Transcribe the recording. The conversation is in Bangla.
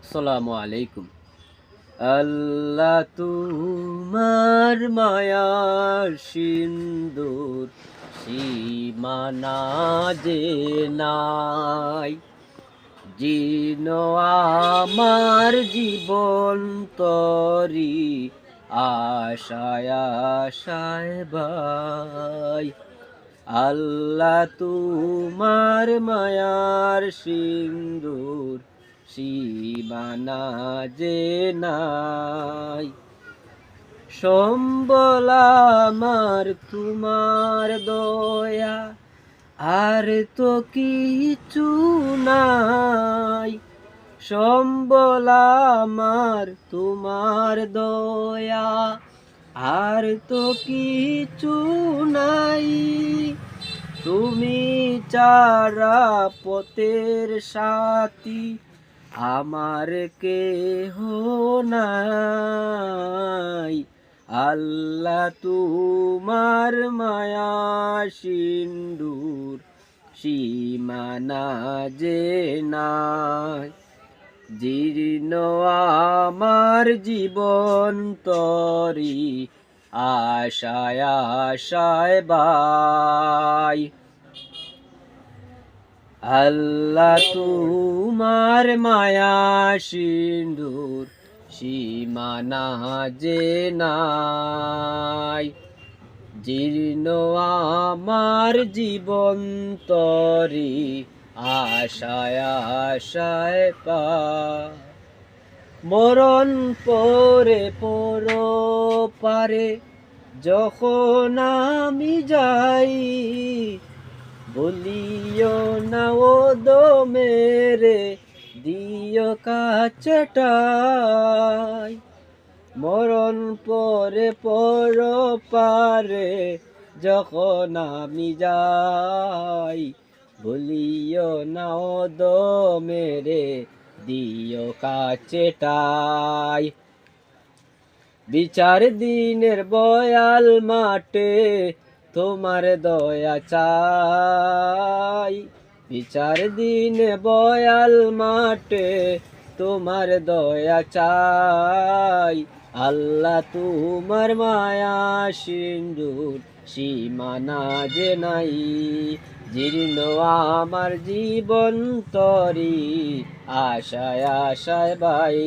আসসালামু আলাইকুম। আল্লাহ তোমার মায়ার সিন্দুর সীমানা যে নাই, জিন আমার জীবন তরি আশায় আশায় বাই। আল্লাহ তোমার মায়ার সিন্দুর সীমানা যে নাই, সম্বল আমার তোমার দয়া, আর তো কিছু নাই। সম্বল আমার তোমার দয়া, আর তো কিছু নাই। তুমি চারা পথের সাথী, আমার কেহ নাই। আল্লাহ তোমার মায়া সিন্দুর সীমানা যে নাই, জীর্ণ আমার জীবন তরি আশায় আশায় বাই। আল্লাহ তোমার মায়া সিন্দুর সীমানা যে নাই, জীর্ণ আমার জীবন তরি আশায় আশায় পাই। মরণ পরে পর পারে যখন আমি যাই, বলিও না ও দমেরে দিও কাছেটাই। মরণ পরে পর পারে যখন আমি যাই, বলিও না ও দমেরে দিও কাছেটাই। বিচার দিনের বয়াল মাঠে তোমার দয়া চাই। বিচার দিনে বয়াল মাঠে তোমার দয়া চাই। আল্লাহ তোমার মায়া সিন্দুর সীমানা যে নাই, জীর্ণ আমার জীবন তরি আশায় আশায় বাই।